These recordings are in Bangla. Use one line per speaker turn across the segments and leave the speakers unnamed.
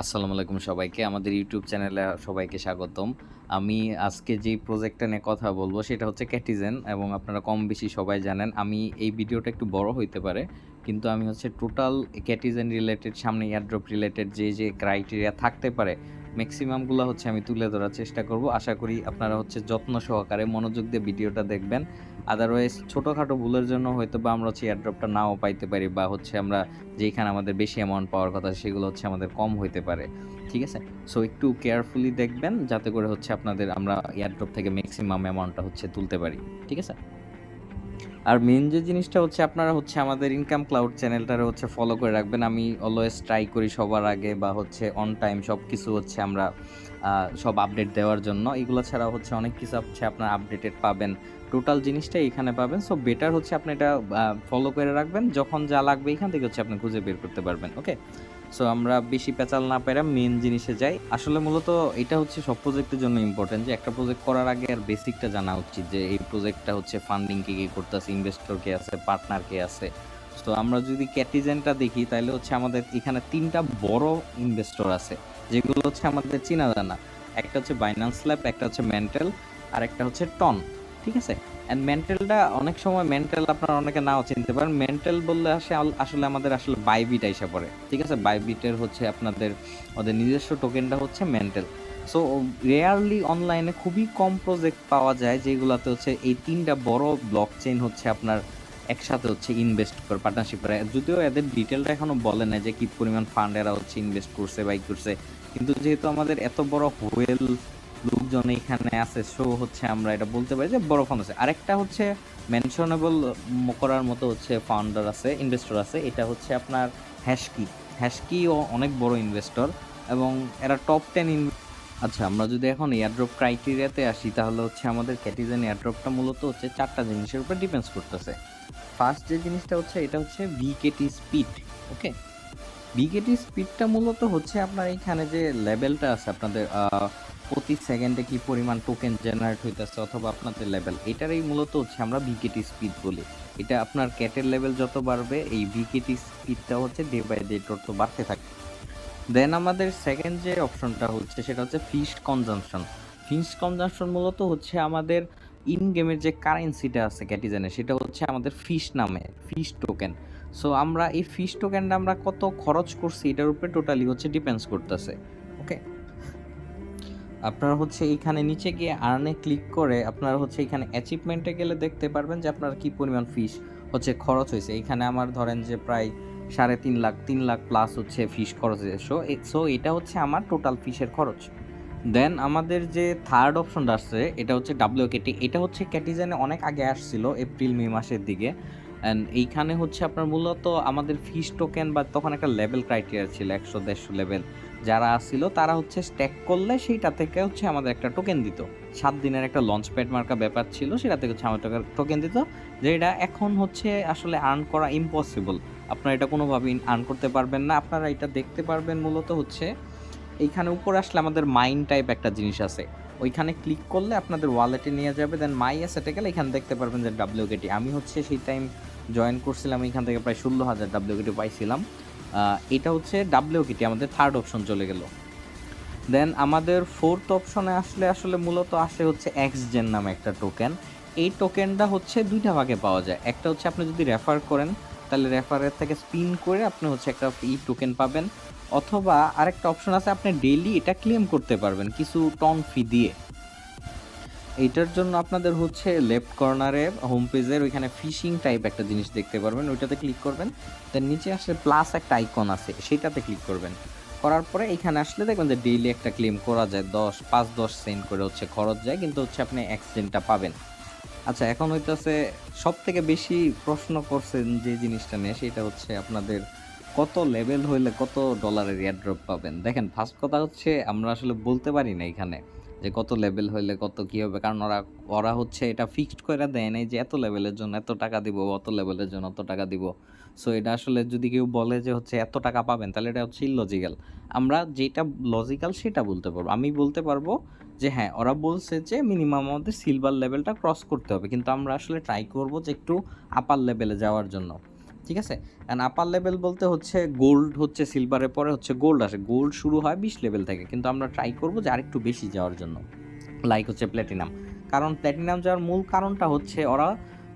আসসালামু আলাইকুম সবাইকে। আমাদের ইউটিউব চ্যানেলে সবাইকে স্বাগতম। আমি আজকে যেই প্রজেক্টটা নিয়ে কথা বলব সেটা হচ্ছে Catizen এবং আপনারা কম বেশি সবাই জানেন। আমি এই ভিডিওটা একটু বড় হইতে পারে। কিন্তু আমি হচ্ছে টোটাল Catizen রিলেটেড সামনে এয়ারড্রপ রিলেটেড যে ক্রাইটেরিয়া থাকতে পারে মেক্সিমাম গুলা হচ্ছে আমি তুলে ধরার চেষ্টা করব। আশা করি আপনারা হচ্ছে যত্ন সহকারে মনোযোগ দিয়ে ভিডিওটা দেখবেন। আদারওয়াইজ ছোটখাটো ভুলের জন্য হয়তোবা আমরা হচ্ছে এয়ারড্রপটা নাও পাইতে পারি বা হচ্ছে আমরা যেইখানে আমাদের বেশি অ্যামাউন্ট পাওয়ার কথা সেগুলো হচ্ছে আমাদের কম হইতে পারে। ঠিক আছে? সো একটু কেয়ারফুলি দেখবেন যাতে করে হচ্ছে আপনাদের আমরা এয়ারড্রপ থেকে মেক্সিমাম অ্যামাউন্টটা হচ্ছে তুলতে পারি। ঠিক আছে? আর মেইন যে জিনিসটা হচ্ছে আপনারা হচ্ছে আমাদের ইনকাম ক্লাউড চ্যানেলটারে হচ্ছে ফলো করে রাখবেন। আমি অলওয়েজ ট্রাই করি সবার আগে বা হচ্ছে অন টাইম সবকিছু হচ্ছে আমরা সব আপডেট দেওয়ার জন্য। এগুলো ছাড়াও হচ্ছে অনেক কিছু হচ্ছে আপনারা আপডেটেড পাবেন। টোটাল জিনিসটাই এখানে পাবেন। সো বেটার হচ্ছে আপনি এটা ফলো করে রাখবেন। যখন যা লাগবে এখান থেকে হচ্ছে আপনি খুঁজে বের করতে পারবেন। ওকে? সো আমরা বেশি পেঁচাল না পেরে মেইন জিনিসে যাই। আসলে মূলত এটা হচ্ছে সব প্রজেক্টের জন্য ইম্পর্টেন্ট যে একটা প্রজেক্ট করার আগে আর বেসিকটা জানা উচিত যে এই প্রজেক্টটা হচ্ছে ফান্ডিং কে কি করতেছে, ইনভেস্টর কে আছে, পার্টনার কে আছে। তো আমরা যদি ক্যাটিজেনটা দেখি তাহলে হচ্ছে আমাদের এখানে ৩টা বড় ইনভেস্টর আছে যেগুলো হচ্ছে আমাদের চেনা জানা। একটা হচ্ছে বাইন্যান্স ল্যাব, একটা হচ্ছে মেন্টাল, আর একটা হচ্ছে টন। ঠিক আছে? অ্যান্ড মেন্টালটা অনেক সময় মেন্টাল আপনারা অনেকে নাও চিনতে পারেন। মেন্টাল বললে আসলে আমাদের আসলে বাইবিট আইসা পড়ে। ঠিক আছে? বাইবিটের হচ্ছে আপনাদের ওদের নিজস্ব টোকেনটা হচ্ছে মেন্টাল। সো রেয়ারলি অনলাইনে খুবই কম প্রজেক্ট পাওয়া যায় যেগুলোতে হচ্ছে এই ৩টা বড় ব্লক চেইন হচ্ছে আপনার একসাথে হচ্ছে ইনভেস্ট করে পার্টনারশিপ করে। যদিও এদের ডিটেলটা এখনো বলে না যে কি পরিমাণ ফান্ড এরা হচ্ছে ইনভেস্ট করছে বা করছে। কিন্তু যেহেতু আমাদের এত বড় হোয়েল লোকজন এখানে আছে সো হচ্ছে আমরা এটা বলতে পারি যে বড় ফান্ড আছে। আরেকটা হচ্ছে মেনশনেবল করার মতো হচ্ছে ফাউন্ডার আছে, ইনভেস্টর আছে। এটা হচ্ছে আপনার হ্যাশকি। হ্যাশকিও অনেক বড় ইনভেস্টর এবং এরা টপ 10 আচ্ছা, আমরা যদি এখন এয়ারড্রপ ক্রাইটেরিয়াতে আসি তাহলে হচ্ছে আমাদের ক্যাটিজেন এয়ারড্রপটা মূলত হচ্ছে 4টা জিনিসের উপর ডিপেন্ডস করতেছে। ফার্স্ট যে জিনিসটা হচ্ছে এটা হচ্ছে ভিকেটি স্পিড। ওকে? ভিকেটি স্পিডটা মূলত হচ্ছে আপনার এখানে যে লেভেলটা আছে আপনাদের প্রতি সেকেন্ডে কি পরিমাণ টোকেন জেনারেট হইতেছে অথবা আপনাদের লেভেল এটারই মূলত হচ্ছে আমরা ভিকেটি স্পিড বলি। এটা আপনার ক্যাটের লেভেল যত বাড়বে এই ভিকেটি স্পিডটা হচ্ছে ডে বাই ডে তত বাড়তে থাকে। দেন আমাদের সেকেন্ড যে অপশনটা হচ্ছে সেটা হচ্ছে ফিস্ট কনজাম্পশন। ফিস্ট কনজাম্পশন মূলত হচ্ছে আমাদের ইন গেমের যে কারেন্সিটা আছে ক্যাটিজেনের সেটা হচ্ছে আমাদের ফিশ নামে ফিশ টোকেন। সো আমরা এই ফিশ টোকেনটা আমরা কত খরচ করছি এটার উপরে টোটালি হচ্ছে ডিপেন্ডস করতেছে। ওকে? আপনারা হচ্ছে এইখানে নিচে গিয়ে আর্নে ক্লিক করে আপনারা হচ্ছে এখানে অ্যাচিভমেন্টে গেলে দেখতে পারবেন যে আপনার কি পরিমাণ ফিস হচ্ছে খরচ হয়েছে। এইখানে আমার ধরেন যে প্রায় 3.5 লাখ 3 লাখ প্লাস হচ্ছে ফিস খরচ হয়েছে। সো এটা হচ্ছে আমার টোটাল ফিসের খরচ। দেন আমাদের যে থার্ড অপশনটা আসছে এটা হচ্ছে WKT। এটা হচ্ছে ক্যাটিজেনে অনেক আগে আসছিল এপ্রিল মে মাসের দিকে। অ্যান্ড এইখানে হচ্ছে আপনার মূলত আমাদের ফিস টোকেন বা তখন একটা লেভেল ক্রাইটেরিয়া ছিল 100-150 লেভেল যারা আসছিল তারা হচ্ছে স্ট্যাক করলে সেইটা থেকে হচ্ছে আমাদের একটা টোকেন দিত। 7 দিনের একটা লঞ্চ প্যাড মার্কা ব্যাপার ছিল সেটা থেকে হচ্ছে আমাদের টোকেন দিত, যেটা এখন হচ্ছে আসলে আর্ন করা ইম্পসিবল। আপনারা এটা কোনোভাবেই আর্ন করতে পারবেন না। আপনারা এটা দেখতে পারবেন মূলত হচ্ছে এইখানে উপরে আসলে আমাদের মাইন টাইপ একটা জিনিস আছে, ওইখানে ক্লিক করলে আপনাদের ওয়ালেটে নিয়ে যাবে। দেন মাই অ্যাসেটে গেলে এখানে দেখতে পারবেন যে WKT। আমি হচ্ছে সেই টাইম জয়েন করছিলাম এখান থেকে প্রায় 16,000 WKT পাইছিলাম। এটা হচ্ছে WKT আমাদের থার্ড অপশন চলে গেল। দেন আমাদের ফোর্থ অপশনে আসলে মূলত আসে হচ্ছে এক্সজেন নামে একটা টোকেন। এই টোকেনটা হচ্ছে দুইটা ভাগে পাওয়া যায়। একটা হচ্ছে আপনি যদি রেফার করেন তাহলে রেফারের থেকে স্পিন করে আপনি হচ্ছে একটা ফ্রি টোকেন পাবেন, অথবা আরেকটা অপশন আছে আপনি ডেইলি এটা ক্লেম করতে পারবেন কিছু টন ফি দিয়ে। এইটার জন্য আপনাদের হচ্ছে লেফট কর্নারে হোম পেজের ওইখানে ফিশিং টাইপ একটা জিনিস দেখতে পারবেন, ওইটাতে ক্লিক করবেন। দেন নিচে আসলে প্লাস একটা আইকন আছে সেইটাতে ক্লিক করবেন। করার পরে এখানে আসলে দেখবেন যে ডেইলি একটা ক্লেম করা যায়, 5-10 সেন্ট করে হচ্ছে খরচ যায়, কিন্তু হচ্ছে আপনি এক্সচেঞ্জটা পাবেন। আচ্ছা, এখন হইতেছে সব থেকে বেশি প্রশ্ন করছেন যে জিনিসটা নিয়ে সেটা হচ্ছে আপনাদের কত লেভেল হইলে কত ডলারের এয়ারড্রপ পাবেন। দেখেন, ফার্স্ট কথা হচ্ছে আমরা আসলে বলতে পারি না এখানে যে কত লেভেল হইলে কত কি হবে, কারণ ওরা ওরা হচ্ছে এটা ফিক্সড করে দেয় নাই যে এত লেভেলের জন্য এত টাকা দিব, অত লেভেলের জন্য অত টাকা দিব। সো এটা আসলে যদি কেউ বলে যে হচ্ছে এত টাকা পাবেন তাহলে এটা হচ্ছে ইলজিক্যাল। আমরা যেটা লজিক্যাল সেটা বলতে পারবো। আমি বলতে পারবো যে হ্যাঁ, ওরা বলছে যে মিনিমাম আমাদের সিলভার লেভেলটা ক্রস করতে হবে, কিন্তু আমরা আসলে ট্রাই করব যে একটু আপার লেভেলে যাওয়ার জন্য। ঠিক আছে? অ্যান্ড আপার লেভেল বলতে হচ্ছে গোল্ড হচ্ছে সিলভারের পরে হচ্ছে গোল্ড আসে। গোল্ড শুরু হয় 20 লেভেল থেকে। কিন্তু আমরা ট্রাই করব যে আরেকটু বেশি যাওয়ার জন্য। লাইক হচ্ছে প্ল্যাটিনাম। কারণ প্ল্যাটিনাম যাওয়ার মূল কারণটা হচ্ছে ওরা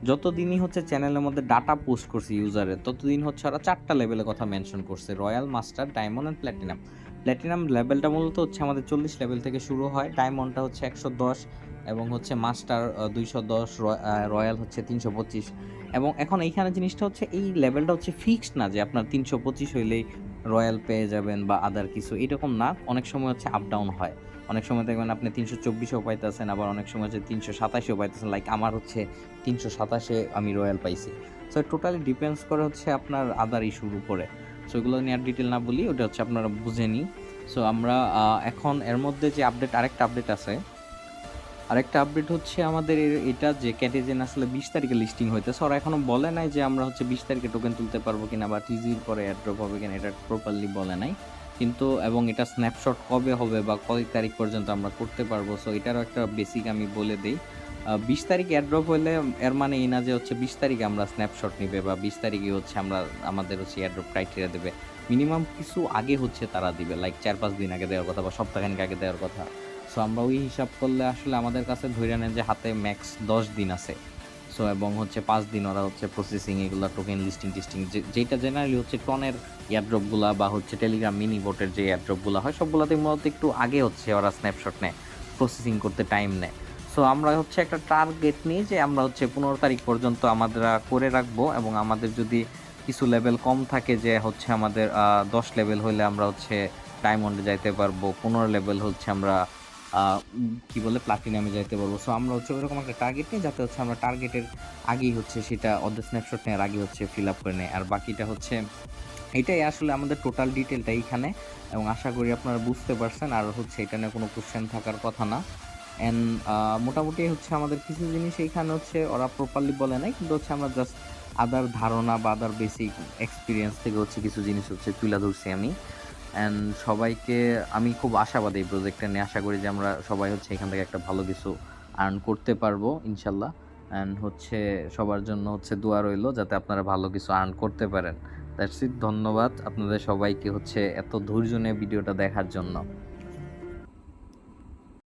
যতদিনই হচ্ছে চ্যানেলের মধ্যে ডাটা পোস্ট করছে ইউজারের, ততদিন হচ্ছে ওরা ৪ টা লেভেলের কথা মেনশন করছে। Royal, master, diamond and platinum. Platinum লেভেলটা মূলত হচ্ছে আমাদের 40 লেভেল থেকে শুরু হয়। ডায়মন্ডটা হচ্ছে ১১০ এবং হচ্ছে মাস্টার ২১০, রয়্যাল হচ্ছে ৩২৫। এবং এখন এইখানে জিনিসটা হচ্ছে এই লেভেলটা হচ্ছে ফিক্সড না যে আপনার ৩২৫ হইলেই রয়্যাল পেয়ে যাবেন বা আদার কিছু, এরকম না। অনেক সময় হচ্ছে আপ ডাউন হয়। অনেক সময় দেখবেন আপনি ৩২৪ও পাইতেছেন, আবার অনেক সময় হচ্ছে ৩২৭ও পাইতেছেন। লাইক আমার হচ্ছে ৩২৭-এ আমি রয়্যাল পাইছি। সো টোটালি ডিপেন্ডস করে হচ্ছে আপনার আদার ইস্যুর উপরে। সো এগুলো নিয়ে আর ডিটেল না বলি, ওটা হচ্ছে আপনারা বুঝে নিই। সো আমরা এখন এর মধ্যে যে আরেকটা আপডেট আছে। আরেকটা আপডেট হচ্ছে আমাদের এটা যে ক্যাটেজেন আসলে ২০ তারিখে লিস্টিং হইতেছে। ওরা এখনো বলে নাই যে আমরা হচ্ছে ২০ তারিখে টোকেন তুলতে পারবো কিনা বা টিজির পরে এয়ারড্রপ হবে কিনা, এটা প্রপারলি বলে নাই। কিন্তু এবং এটা স্ন্যাপশট কবে হবে বা কয় তারিখ পর্যন্ত আমরা করতে পারবো, সো এটারও একটা বেসিক আমি বলে দেই। ২০ তারিখ এয়ারড্রপ হইলে এর মানে এই না যে হচ্ছে ২০ তারিখে আমরা স্ন্যাপশট নিবে বা ২০ তারিখে হচ্ছে আমাদের হচ্ছে এয়ারড্রপ ক্রাইটেরিয়া দেবে। মিনিমাম কিছু আগে হচ্ছে তারা দিবে, লাইক ৪-৫ দিন আগে দেওয়ার কথা বা সপ্তাহখানেক আগে দেওয়ার কথা। সো আমরা ওই হিসাব করলে আসলে আমাদের কাছে ধইরা নেন যে হাতে ম্যাক্স ১০ দিন আছে। সো এবং হচ্ছে ৫ দিন ওরা হচ্ছে প্রসেসিং এগুলা টোকেন লিস্টিং যেটা জেনারেলি হচ্ছে টনের এয়ারড্রপগুলা বা হচ্ছে টেলিগ্রাম মিনি বোটের যে এয়ারড্রপগুলা হয় সবগুলাতে মূলত একটু আগে হচ্ছে ওরা স্ন্যাপশট নেয়, প্রসেসিং করতে টাইম নেয়। সো আমরা হচ্ছে একটা টার্গেট নিই যে আমরা হচ্ছে ১৫ তারিখ পর্যন্ত আমরা করে রাখবো, এবং আমাদের যদি কিছু লেভেল কম থাকে যে হচ্ছে আমাদের ১০ লেভেল হইলে আমরা হচ্ছে ডায়মন্ডে যাইতে পারবো, ১৫ লেভেল হচ্ছে আমরা কি বলে প্লাটিনামে যাইতে পারবো। সো আমরা হচ্ছে ওইরকম একটা টার্গেট নিই যাতে হচ্ছে আমরা টার্গেটের আগেই হচ্ছে সেটা ওদের স্ন্যাপশট নেওয়ার আগে হচ্ছে ফিল আপ করে নেয়। আর বাকিটা হচ্ছে এটাই আসলে আমাদের টোটাল ডিটেলটা এইখানে, এবং আশা করি আপনারা বুঝতে পারছেন। আর হচ্ছে এটা নিয়ে কোনো কোশ্চেন থাকার কথা না। অ্যান্ড মোটামুটি হচ্ছে আমাদের কিছু জিনিস এইখানে হচ্ছে ওরা প্রপারলি বলে নাই, কিন্তু হচ্ছে আমরা জাস্ট আদার ধারণা বা আদার বেসিক এক্সপিরিয়েন্স থেকে হচ্ছে কিছু জিনিস হচ্ছে তুলে ধরছি আমি। অ্যান্ড সবাইকে আমি খুব আশাবাদী এই প্রজেক্টটা নিয়ে। আশা করি যে আমরা সবাই হচ্ছে এখান থেকে একটা ভালো কিছু আর্ন করতে পারবো ইনশাল্লাহ। অ্যান্ড হচ্ছে সবার জন্য হচ্ছে দোয়া রইলো যাতে আপনারা ভালো কিছু আর্ন করতে পারেন। That's it. ধন্যবাদ আপনাদের সবাইকে হচ্ছে এত ধৈর্য নিয়ে ভিডিওটা দেখার জন্য।